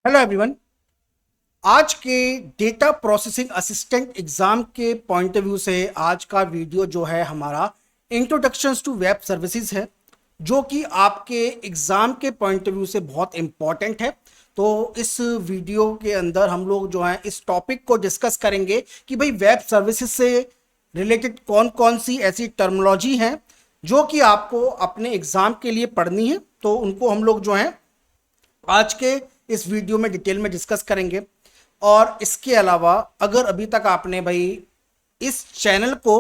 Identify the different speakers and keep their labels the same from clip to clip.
Speaker 1: Hello everyone. आज के data processing assistant exam के पॉइंट ऑफ व्यू से आज का वीडियो जो है हमारा इंट्रोडक्शंस टू वेब सर्विसेज है, जो कि आपके एग्जाम के पॉइंट ऑफ व्यू से बहुत इंपॉर्टेंट है। तो इस वीडियो के अंदर हम लोग जो है इस टॉपिक को डिस्कस करेंगे कि भाई वेब सर्विसेज से रिलेटेड कौन कौन सी ऐसी टर्मिनोलॉजी हैं जो कि आपको अपने एग्जाम के लिए पढ़नी है। तो उनको हम लोग जो है आज के इस वीडियो में डिटेल में डिस्कस करेंगे। और इसके अलावा अगर अभी तक आपने भाई इस चैनल को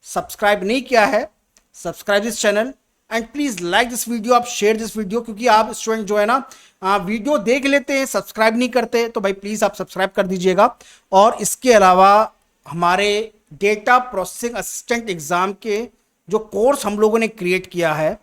Speaker 1: सब्सक्राइब नहीं किया है, subscribe this channel and please like this video, आप शेयर दिस वीडियो, क्योंकि आप स्टूडेंट जो है ना वीडियो देख लेते हैं, सब्सक्राइब नहीं करते, तो भाई प्लीज आप सब्सक्राइब कर दीजिएगा। और इसके अलावा हमारे डेटा प्रोसेसिंग असिस्टेंट एग्जाम के जो कोर्स हम लोगों ने क्रिएट किया है,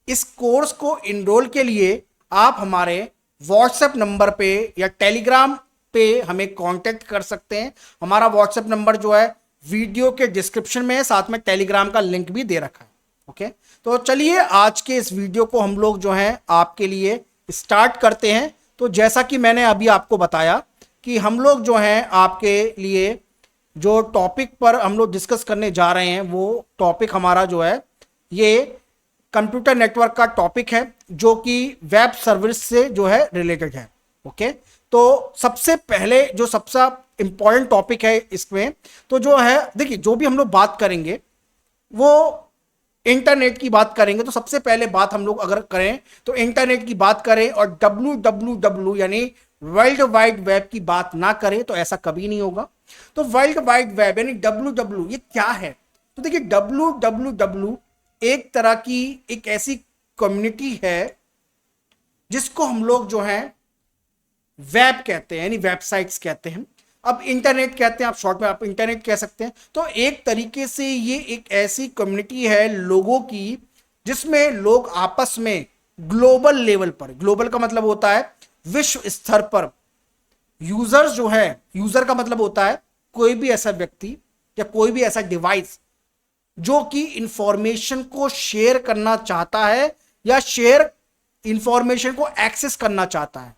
Speaker 1: इस कोर्स को इनरोल के लिए आप हमारे व्हाट्सएप नंबर पे या टेलीग्राम पे हमें कांटेक्ट कर सकते हैं। हमारा व्हाट्सएप नंबर जो है वीडियो के डिस्क्रिप्शन में है, साथ में टेलीग्राम का लिंक भी दे रखा है। ओके, तो चलिए आज के इस वीडियो को हम लोग जो है आपके लिए स्टार्ट करते हैं। तो जैसा कि मैंने अभी आपको बताया कि हम लोग जो हैं आपके लिए जो टॉपिक पर हम लोग डिस्कस करने जा रहे हैं, वो टॉपिक हमारा जो है ये कंप्यूटर नेटवर्क का टॉपिक है, जो कि वेब सर्विस से जो है रिलेटेड है। ओके, तो सबसे पहले जो सबसे इंपॉर्टेंट टॉपिक है इसमें, तो जो है देखिए, जो भी हम लोग बात करेंगे वो इंटरनेट की बात करेंगे। तो सबसे पहले बात हम लोग अगर करें तो इंटरनेट की बात करें, और www यानी वर्ल्ड वाइड वेब की बात ना करें तो ऐसा कभी नहीं होगा। तो वर्ल्ड वाइड वेब यानी www ये क्या है? तो देखिए, www एक तरह की एक ऐसी कम्युनिटी है जिसको हम लोग जो है वेब कहते हैं, यानी वेबसाइट्स कहते हैं। अब इंटरनेट कहते हैं, आप शॉर्ट में आप इंटरनेट कह सकते हैं। तो एक तरीके से ये एक ऐसी कम्युनिटी है लोगों की जिसमें लोग आपस में ग्लोबल लेवल पर, ग्लोबल का मतलब होता है विश्व स्तर पर, यूजर्स जो है, यूजर का मतलब होता है कोई भी ऐसा व्यक्ति या कोई भी ऐसा डिवाइस जो कि इंफॉर्मेशन को शेयर करना चाहता है या शेयर इंफॉर्मेशन को एक्सेस करना चाहता है,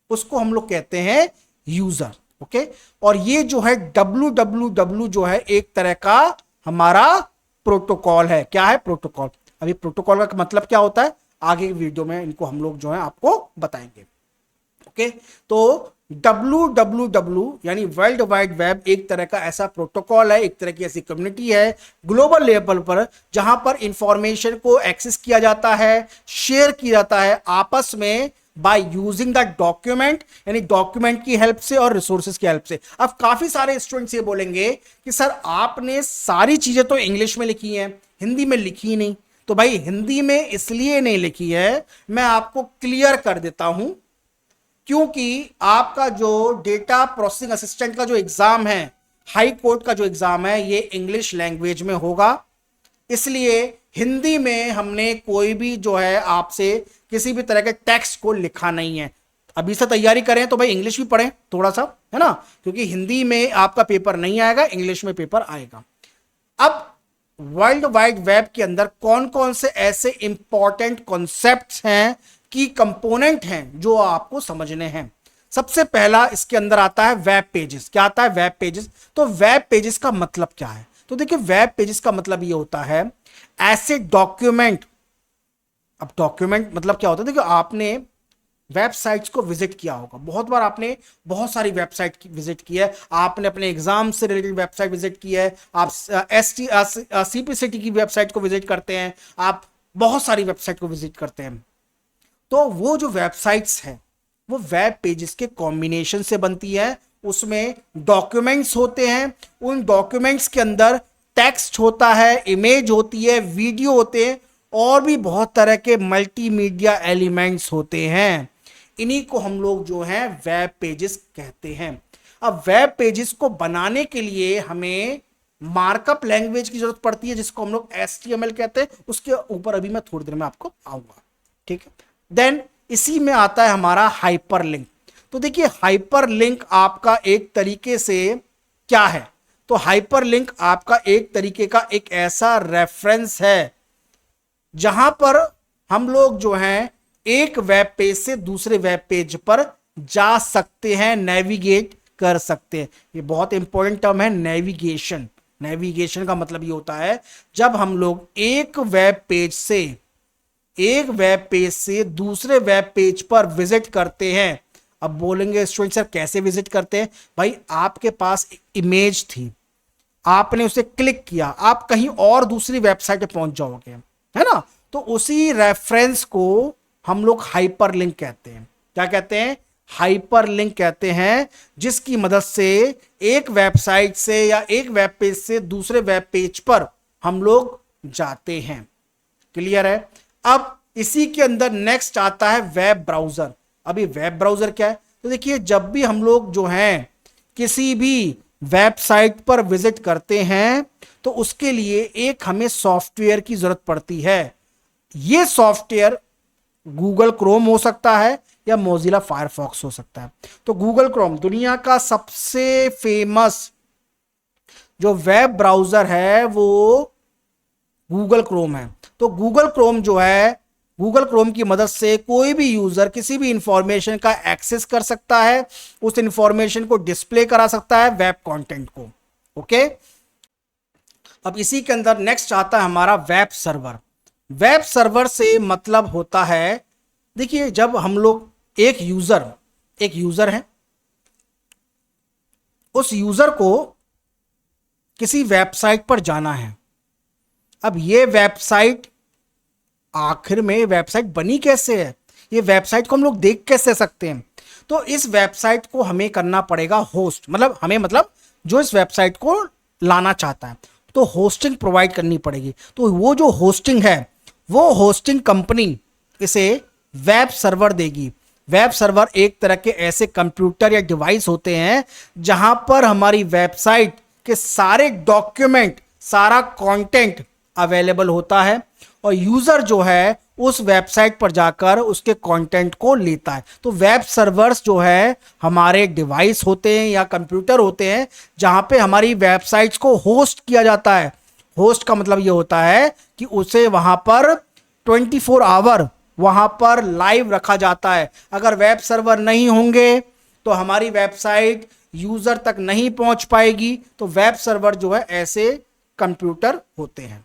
Speaker 1: उसको हम लोग कहते हैं यूजर। ओके, और ये जो है www जो है एक तरह का हमारा प्रोटोकॉल है। क्या है? प्रोटोकॉल। अभी प्रोटोकॉल का मतलब क्या होता है आगे वीडियो में इनको हम लोग जो है आपको बताएंगे। ओके, तो www यानी वर्ल्ड वाइड वेब एक तरह का ऐसा प्रोटोकॉल है, एक तरह की ऐसी कम्युनिटी है ग्लोबल लेवल पर, जहां पर इंफॉर्मेशन को एक्सेस किया जाता है, शेयर किया जाता है आपस में बाय यूजिंग द डॉक्यूमेंट, यानी डॉक्यूमेंट की हेल्प से और रिसोर्सेज की हेल्प से। अब काफी सारे स्टूडेंट्स ये बोलेंगे कि सर आपने सारी चीजें तो इंग्लिश में लिखी हैं, हिंदी में लिखी नहीं। तो भाई हिंदी में इसलिए नहीं लिखी है, मैं आपको क्लियर कर देता हूं, क्योंकि आपका जो डेटा प्रोसेसिंग असिस्टेंट का जो एग्जाम है, हाई कोर्ट का जो एग्जाम है, ये इंग्लिश लैंग्वेज में होगा। इसलिए हिंदी में हमने कोई भी जो है आपसे किसी भी तरह के टेक्स्ट को लिखा नहीं है। अभी से तैयारी करें तो भाई इंग्लिश भी पढ़ें थोड़ा सा, है ना, क्योंकि हिंदी में आपका पेपर नहीं आएगा, इंग्लिश में पेपर आएगा। अब वर्ल्ड वाइड वेब के अंदर कौन कौन से ऐसे इंपॉर्टेंट कॉन्सेप्ट्स हैं की कंपोनेंट हैं जो आपको समझने हैं। सबसे पहला इसके अंदर आता है वेब पेजेस। क्या आता है? Web pages. तो वेब पेजेस का मतलब क्या है? तो देखिए, वेब पेजेस का मतलब ये होता है ऐसे डॉक्यूमेंट। अब डॉक्यूमेंट मतलब क्या होता है? देखिए, आपने वेबसाइट्स को विजिट किया होगा बहुत बार, आपने बहुत सारी वेबसाइट की विजिट की है, आपने अपने एग्जाम से रिलेटेड वेबसाइट विजिट की है, आप सीपीसीटी की वेबसाइट को विजिट करते हैं, आप बहुत सारी वेबसाइट को विजिट करते हैं। तो वो जो वेबसाइट्स हैं वो वेब पेजेस के कॉम्बिनेशन से बनती है। उसमें डॉक्यूमेंट्स होते हैं, उन डॉक्यूमेंट्स के अंदर टेक्स्ट होता है, इमेज होती है, वीडियो होते हैं, और भी बहुत तरह के मल्टीमीडिया एलिमेंट्स होते हैं। इन्हीं को हम लोग जो है वेब पेजेस कहते हैं। अब वेब पेजेस को बनाने के लिए हमें मार्कअप लैंग्वेज की जरूरत पड़ती है, जिसको हम लोग HTML कहते हैं। उसके ऊपर अभी मैं थोड़ी देर में आपको आऊंगा, ठीक है। देन इसी में आता है हमारा हाइपरलिंक। तो देखिए, हाइपरलिंक आपका एक तरीके से क्या है? तो हाइपरलिंक आपका एक तरीके का एक ऐसा रेफरेंस है जहां पर हम लोग जो हैं एक वेब पेज से दूसरे वेब पेज पर जा सकते हैं, नेविगेट कर सकते हैं। ये बहुत इंपॉर्टेंट टर्म है, नेविगेशन। नेविगेशन का मतलब ये होता है जब हम लोग एक वेब पेज से दूसरे वेब पेज पर विजिट करते हैं। अब बोलेंगे स्टूडेंट सर कैसे विजिट करते हैं? भाई आपके पास इमेज थी, आपने उसे क्लिक किया, आप कहीं और दूसरी वेबसाइट पे पहुंच जाओगे, है ना? तो उसी रेफरेंस को हम लोग हाइपरलिंक कहते हैं। क्या कहते हैं? हाइपरलिंक कहते हैं, जिसकी मदद से एक वेबसाइट से या एक वेब पेज से दूसरे वेब पेज पर हम लोग जाते हैं। क्लियर है? अब इसी के अंदर नेक्स्ट आता है वेब ब्राउजर। अभी वेब ब्राउजर क्या है? तो देखिए, जब भी हम लोग जो हैं किसी भी वेबसाइट पर विजिट करते हैं तो उसके लिए एक हमें सॉफ्टवेयर की जरूरत पड़ती है। यह सॉफ्टवेयर गूगल क्रोम हो सकता है या मोजिला फायरफॉक्स हो सकता है। तो गूगल क्रोम दुनिया का सबसे फेमस जो वेब ब्राउजर है वो गूगल क्रोम है। तो गूगल क्रोम जो है, गूगल क्रोम की मदद से कोई भी यूजर किसी भी इंफॉर्मेशन का एक्सेस कर सकता है, उस इंफॉर्मेशन को डिस्प्ले करा सकता है, वेब कंटेंट को। ओके, अब इसी के अंदर नेक्स्ट आता है हमारा वेब सर्वर। वेब सर्वर से मतलब होता है, देखिए जब हम लोग एक यूजर है, उस यूजर को किसी वेबसाइट पर जाना है। अब ये वेबसाइट, आखिर में वेबसाइट बनी कैसे है, ये वेबसाइट को हम लोग देख कैसे सकते हैं? तो इस वेबसाइट को हमें करना पड़ेगा होस्ट, मतलब जो इस वेबसाइट को लाना चाहता है तो होस्टिंग प्रोवाइड करनी पड़ेगी। तो वो जो होस्टिंग है, वो होस्टिंग कंपनी इसे वेब सर्वर देगी। वेब सर्वर एक तरह के ऐसे कंप्यूटर या डिवाइस होते हैं जहां पर हमारी वेबसाइट के सारे डॉक्यूमेंट, सारा कंटेंट अवेलेबल होता है और यूजर जो है उस वेबसाइट पर जाकर उसके कंटेंट को लेता है। तो वेब सर्वर्स जो है हमारे डिवाइस होते हैं या कंप्यूटर होते हैं जहां पे हमारी वेबसाइट्स को होस्ट किया जाता है। होस्ट का मतलब ये होता है कि उसे वहां पर 24 आवर वहां पर लाइव रखा जाता है। अगर वेब सर्वर नहीं होंगे तो हमारी वेबसाइट यूजर तक नहीं पहुंच पाएगी। तो वेब सर्वर जो है ऐसे कंप्यूटर होते हैं।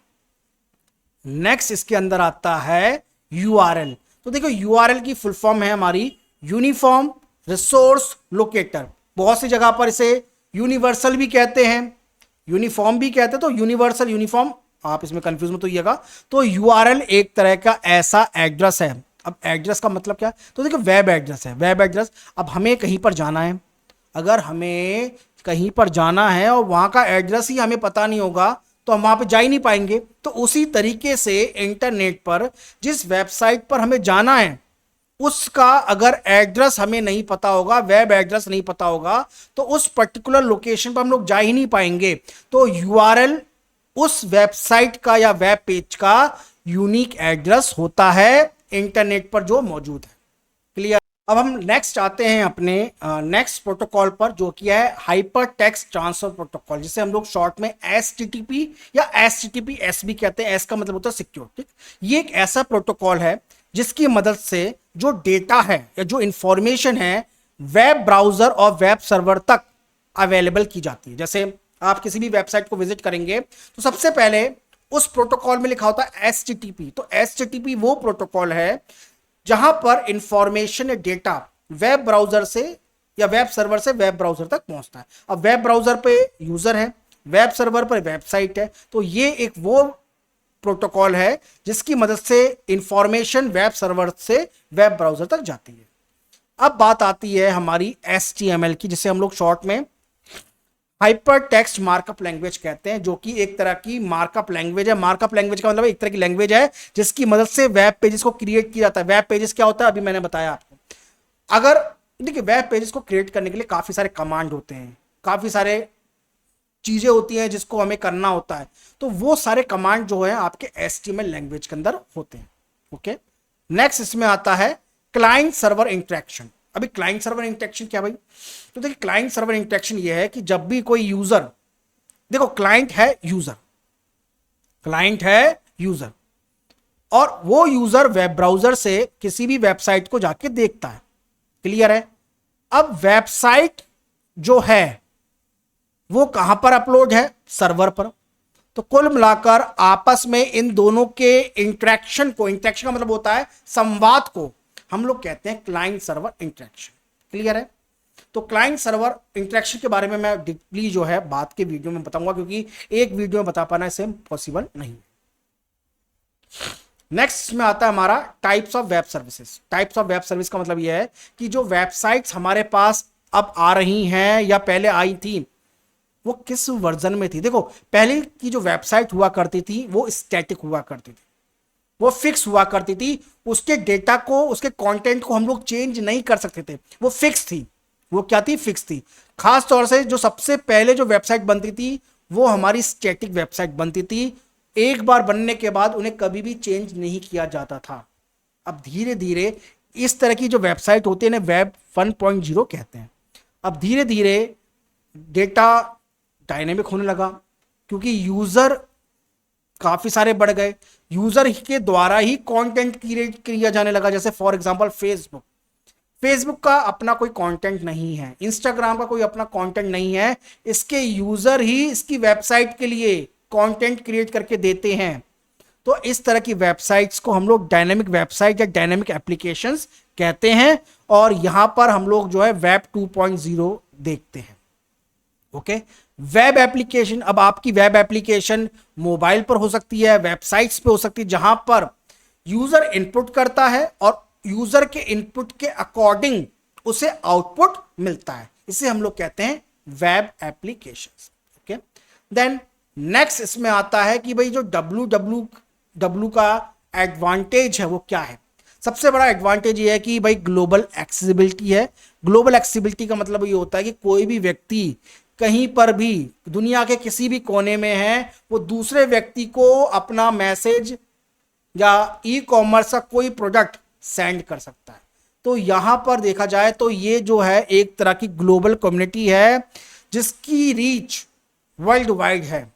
Speaker 1: नेक्स्ट इसके अंदर आता है यूआरएल। तो देखो, यूआरएल की फुल फॉर्म है हमारी यूनिफॉर्म रिसोर्स लोकेटर। बहुत सी जगह पर इसे यूनिवर्सल भी कहते हैं, यूनिफॉर्म भी कहते हैं। तो यूनिवर्सल, यूनिफॉर्म, आप इसमें कंफ्यूज मत होइएगा। तो यूआरएल एक तरह का ऐसा एड्रेस है। अब एड्रेस का मतलब क्या? तो देखो, वेब एड्रेस है, वेब एड्रेस। अब हमें कहीं पर जाना है, अगर हमें कहीं पर जाना है और वहां का एड्रेस ही हमें पता नहीं होगा तो हम वहां पे जा ही नहीं पाएंगे। तो उसी तरीके से इंटरनेट पर जिस वेबसाइट पर हमें जाना है उसका अगर एड्रेस हमें नहीं पता होगा, वेब एड्रेस नहीं पता होगा, तो उस पर्टिकुलर लोकेशन पर हम लोग जा ही नहीं पाएंगे। तो यूआरएल उस वेबसाइट का या वेब पेज का यूनिक एड्रेस होता है इंटरनेट पर जो मौजूद है। क्लियर? अब हम नेक्स्ट आते हैं अपने नेक्स्ट प्रोटोकॉल पर, जो कि है हाइपर टेक्स्ट ट्रांसफर प्रोटोकॉल, जिसे हम लोग शॉर्ट में एसटीटीपी या एसटीटीपीएस भी कहते हैं। एस का मतलब होता है सिक्योर। ठीक, ये एक ऐसा प्रोटोकॉल है जिसकी मदद से जो डेटा है या जो इंफॉर्मेशन है वेब ब्राउजर और वेब सर्वर तक अवेलेबल की जाती है। जैसे आप किसी भी वेबसाइट को विजिट करेंगे तो सबसे पहले उस प्रोटोकॉल में लिखा होता है एचटीटीपी। तो एचटीटीपी वो प्रोटोकॉल है जहां पर इंफॉर्मेशन या डेटा वेब ब्राउजर से या वेब सर्वर से वेब ब्राउजर तक पहुंचता है। अब वेब ब्राउजर पे यूजर है, वेब सर्वर पर वेबसाइट है। तो ये एक वो प्रोटोकॉल है जिसकी मदद से इंफॉर्मेशन वेब सर्वर से वेब ब्राउजर तक जाती है। अब बात आती है हमारी HTML की, जिसे हम लोग शॉर्ट में हाइपर टेक्स्ट मार्कअप लैंग्वेज कहते हैं, जो कि एक तरह की मार्कअप लैंग्वेज है। मार्कअप लैंग्वेज का मतलब एक तरह की लैंग्वेज है जिसकी मदद से वेब पेजेस को क्रिएट किया जाता है। वेब पेजेस क्या होता है अभी मैंने बताया आपको। अगर देखिए, वेब पेजेस को क्रिएट करने के लिए काफी सारे कमांड होते हैं, काफी सारे चीजें होती हैं जिसको हमें करना होता है। तो वो सारे कमांड जो है आपके HTML लैंग्वेज के अंदर होते हैं। ओके, नेक्स्ट इसमें आता है क्लाइंट सर्वर इंटरेक्शन। अभी क्लाइंट सर्वर इंटरेक्शन क्या भाई? तो देखिए, क्लाइंट सर्वर इंटरेक्शन ये है कि जब भी कोई यूजर, देखो क्लाइंट है यूजर, क्लाइंट है यूजर, और वो यूजर वेब ब्राउजर से किसी भी वेबसाइट को जाके देखता है। क्लियर है? अब वेबसाइट जो है वो कहां पर अपलोड है? सर्वर पर। तो कुल मिलाकर आपस में इन दोनों के इंटरेक्शन का मतलब होता है संवाद को हम लोग कहते हैं क्लाइंट सर्वर इंटरेक्शन। क्लियर है? तो क्लाइंट सर्वर इंटरेक्शन के बारे में मैं डीपली जो है बात के वीडियो में बताऊंगा, क्योंकि एक वीडियो में बता पाना इसे पॉसिबल नहीं। नेक्स्ट में आता है हमारा types of web services. Types of web service का मतलब यह है कि जो वेबसाइट्स हमारे पास अब आ रही हैं या पहले आई थी वो किस वर्जन में थी। देखो, पहले की जो वेबसाइट हुआ करती थी वो स्टैटिक हुआ करती थी, वो फिक्स हुआ करती थी। उसके डेटा को, उसके कंटेंट को हम लोग चेंज नहीं कर सकते थे, वो फिक्स थी। वो क्या थी? फिक्स थी। खास तौर से जो सबसे पहले जो वेबसाइट बनती थी वो हमारी स्टैटिक वेबसाइट बनती थी। एक बार बनने के बाद उन्हें कभी भी चेंज नहीं किया जाता था। अब धीरे धीरे इस तरह की जो वेबसाइट होती है ना, वेब 1.0 कहते हैं। अब धीरे धीरे डेटा डायनेमिक होने लगा, क्योंकि यूजर काफी सारे बढ़ गए। यूजर के द्वारा ही कंटेंट क्रिएट किया जाने लगा। जैसे फॉर एग्जांपल फेसबुक का अपना कोई कंटेंट नहीं है, इंस्टाग्राम का कोई अपना कंटेंट नहीं है, इसके यूजर ही इसकी वेबसाइट के लिए कंटेंट क्रिएट करके देते हैं। तो इस तरह की वेबसाइट्स को हम लोग डायनेमिक वेबसाइट या डायनेमिक एप्लीकेशंस कहते हैं। और यहां पर हम लोग जो है वेब 2.0 देखते हैं। Okay, web application. अब आपकी वेब एप्लीकेशन मोबाइल पर हो सकती है, वेबसाइट्स पे हो सकती है, जहां पर यूजर इनपुट करता है और यूजर के इनपुट के अकॉर्डिंग उसे आउटपुट मिलता है। इसे हम लोग कहते हैं web applications. Okay, then next इसमें आता है कि भाई जो www का एडवांटेज है वो क्या है। सबसे बड़ा एडवांटेज ये है कि भाई ग्लोबल एक्सेसिबिलिटी है। ग्लोबल एक्सेसिबिलिटी का मतलब ये होता है कि कोई भी व्यक्ति कहीं पर भी दुनिया के किसी भी कोने में है, वो दूसरे व्यक्ति को अपना मैसेज या ई कॉमर्स का कोई प्रोडक्ट सेंड कर सकता है। तो यहां पर देखा जाए तो ये जो है एक तरह की ग्लोबल कम्युनिटी है जिसकी रीच वर्ल्ड वाइड है,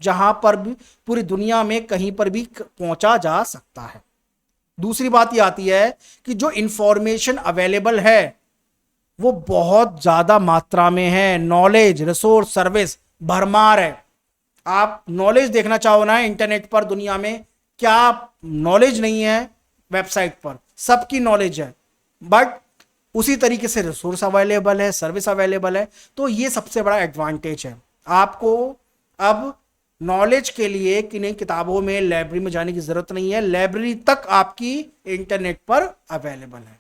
Speaker 1: जहां पर भी पूरी दुनिया में कहीं पर भी पहुंचा जा सकता है। दूसरी बात ये आती है कि जो इंफॉर्मेशन अवेलेबल है वो बहुत ज्यादा मात्रा में है। नॉलेज, रिसोर्स, सर्विस भरमार है। आप नॉलेज देखना चाहो ना इंटरनेट पर, दुनिया में क्या नॉलेज नहीं है वेबसाइट पर? सबकी नॉलेज है, बट उसी तरीके से रिसोर्स अवेलेबल है, सर्विस अवेलेबल है। तो ये सबसे बड़ा एडवांटेज है। आपको अब नॉलेज के लिए किन्हीं किताबों में, लाइब्रेरी में जाने की जरूरत नहीं है, लाइब्रेरी तक आपकी इंटरनेट पर अवेलेबल है।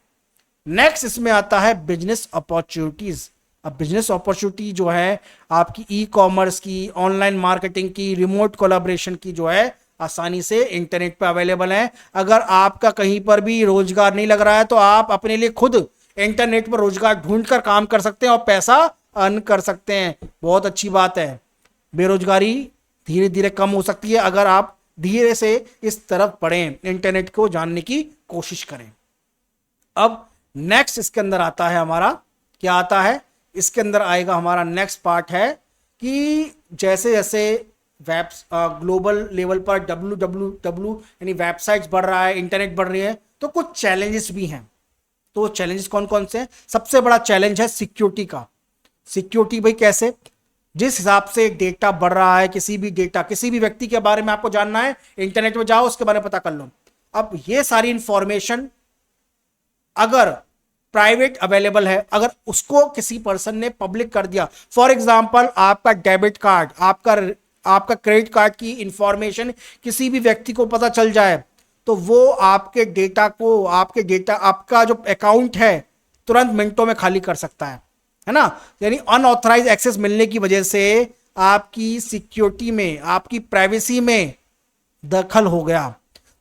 Speaker 1: नेक्स्ट इसमें आता है बिजनेस अपॉर्चुनिटीज। अब बिजनेस अपॉर्चुनिटी जो है आपकी ई कॉमर्स की, ऑनलाइन मार्केटिंग की, रिमोट कोलैबोरेशन की जो है आसानी से इंटरनेट पर अवेलेबल है। अगर आपका कहीं पर भी रोजगार नहीं लग रहा है तो आप अपने लिए खुद इंटरनेट पर रोजगार ढूंढकर काम कर सकते हैं और पैसा अर्न कर सकते हैं। बहुत अच्छी बात है। बेरोजगारी धीरे धीरे कम हो सकती है अगर आप धीरे से इस तरफ बढ़ें, इंटरनेट को जानने की कोशिश करें। अब नेक्स्ट इसके अंदर आता है हमारा, क्या आता है इसके अंदर? आएगा हमारा नेक्स्ट पार्ट है कि जैसे जैसे वेब ग्लोबल लेवल पर www यानी वेबसाइट्स बढ़ रहा है, इंटरनेट बढ़ रही है, तो कुछ चैलेंजेस भी हैं। तो चैलेंजेस कौन कौन से हैं? सबसे बड़ा चैलेंज है सिक्योरिटी का। सिक्योरिटी भाई कैसे? जिस हिसाब से डेटा बढ़ रहा है, किसी भी व्यक्ति के बारे में आपको जानना है, इंटरनेट में जाओ, उसके बारे में पता कर लो। अब ये सारी इंफॉर्मेशन अगर प्राइवेट अवेलेबल है, अगर उसको किसी पर्सन ने पब्लिक कर दिया, फॉर एग्जांपल आपका डेबिट कार्ड, आपका क्रेडिट कार्ड की इंफॉर्मेशन किसी भी व्यक्ति को पता चल जाए, तो वो आपके डेटा को, आपका जो अकाउंट है तुरंत मिनटों में खाली कर सकता है ना। यानी अनऑथराइज एक्सेस मिलने की वजह से आपकी सिक्योरिटी में, आपकी प्राइवेसी में दखल हो गया।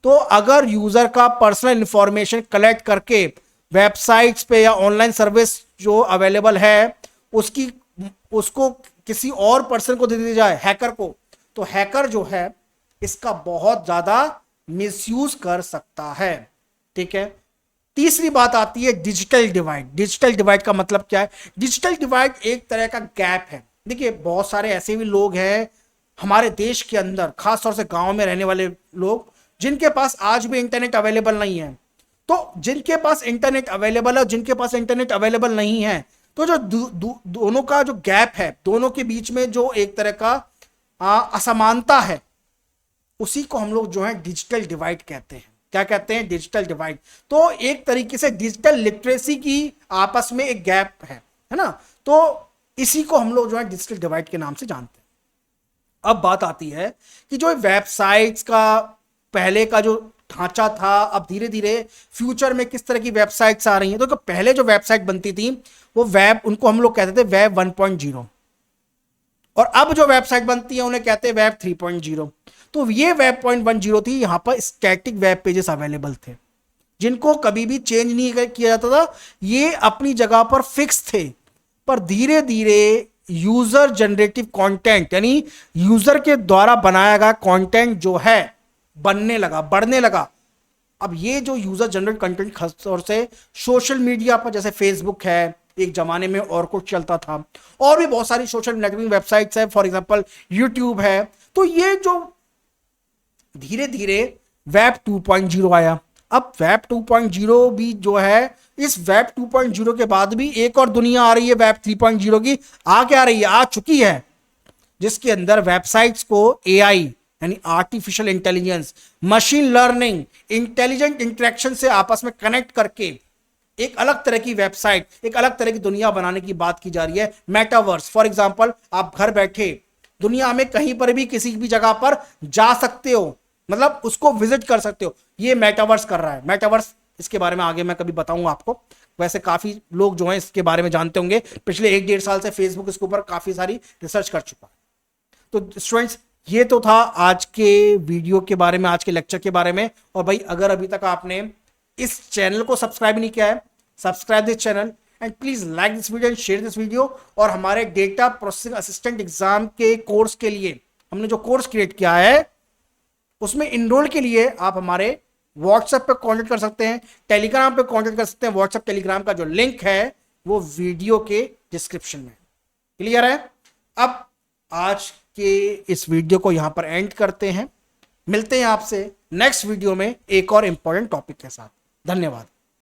Speaker 1: तो अगर यूजर का पर्सनल इंफॉर्मेशन कलेक्ट करके वेबसाइट्स पे या ऑनलाइन सर्विस जो अवेलेबल है उसको किसी और पर्सन को दे दी जाए, हैकर को, तो हैकर जो है इसका बहुत ज्यादा मिसयूज कर सकता है। ठीक है। तीसरी बात आती है डिजिटल डिवाइड। डिजिटल डिवाइड का मतलब क्या है? डिजिटल डिवाइड एक तरह का गैप है। देखिए, बहुत सारे ऐसे भी लोग हैं हमारे देश के अंदर, खासतौर से गांव में रहने वाले लोग, जिनके पास आज भी इंटरनेट अवेलेबल नहीं है। तो जिनके पास इंटरनेट अवेलेबल है, जिनके पास इंटरनेट अवेलेबल नहीं है, तो जो दोनों का जो गैप है, दोनों के बीच में जो एक तरह का असमानता है, उसी को हम लोग जो है डिजिटल डिवाइड कहते हैं। क्या कहते हैं? Digital divide. तो एक तरीके से डिजिटल लिटरेसी की आपस में एक गैप है ना। तो इसी को हम लोग जो है डिजिटल डिवाइड के नाम से जानते हैं। अब बात आती है कि जो वेबसाइट्स का पहले का जो ढांचा था, अब धीरे धीरे फ्यूचर में किस तरह की वेबसाइट्स आ रही हैं। तो पहले जो वेबसाइट बनती थी वो वेब, उनको हम लोग कहते थे वेब 1.0, और अब जो वेबसाइट बनती है उन्हें कहते हैं वेब 3.0। तो ये वेब 1.0 थी, यहां पर स्टैटिक वेब पेजेस अवेलेबल थे जिनको कभी भी चेंज नहीं किया जाता था, ये अपनी जगह पर फिक्स थे। पर धीरे धीरे यूजर जनरेटिव कंटेंट, यानी यूजर के द्वारा बनाया गया कंटेंट जो है बनने लगा, बढ़ने लगा। अब ये जो यूजर जनरेट कंटेंट खासतौर से सोशल मीडिया पर, जैसे फेसबुक है, एक जमाने में और कुछ चलता था, और भी बहुत सारी सोशल नेटवर्किंग वेबसाइट्स है, फॉर एग्जांपल यूट्यूब है। तो ये जो धीरे धीरे वेब 2.0 आया। अब वेब 2.0 भी जो है, इस वेब 2.0 के बाद भी एक और दुनिया आ रही है वेब 3.0 की। आ रही है, आ चुकी है, जिसके अंदर वेबसाइट्स को एआई यानी artificial intelligence, machine learning, intelligent interaction से आपस में कनेक्ट करके एक अलग तरह की वेबसाइट, एक अलग तरह की दुनिया बनाने की बात की जा रही है। मेटावर्स, फॉर एग्जांपल, आप घर बैठे दुनिया में कहीं पर भी किसी भी जगह पर जा सकते हो, मतलब उसको विजिट कर सकते हो। ये मेटावर्स कर रहा है। मेटावर्स, इसके बारे में आगे मैं कभी बताऊंगा आपको। वैसे काफी लोग जो हैं इसके बारे में जानते होंगे, पिछले 1-1.5 साल से फेसबुक इसके ऊपर काफी सारी रिसर्च कर चुका है। तो स्टूडेंट्स, ये तो था आज के वीडियो के बारे में, आज के लेक्चर के बारे में। और भाई, अगर अभी तक आपने इस चैनल को सब्सक्राइब नहीं किया है, subscribe this channel and please like this video and share this video. और हमारे डेटा प्रोसेसिंग असिस्टेंट एग्जाम के कोर्स के लिए हमने जो कोर्स क्रिएट किया है, उसमें इनरोल के लिए आप हमारे व्हाट्सएप पे कांटेक्ट कर सकते हैं, टेलीग्राम पे कांटेक्ट कर सकते हैं। व्हाट्सएप टेलीग्राम का जो लिंक है वो वीडियो के डिस्क्रिप्शन में। क्लियर है? अब आज के इस वीडियो को यहां पर एंड करते हैं। मिलते हैं आपसे नेक्स्ट वीडियो में एक और इंपॉर्टेंट टॉपिक के साथ। धन्यवाद।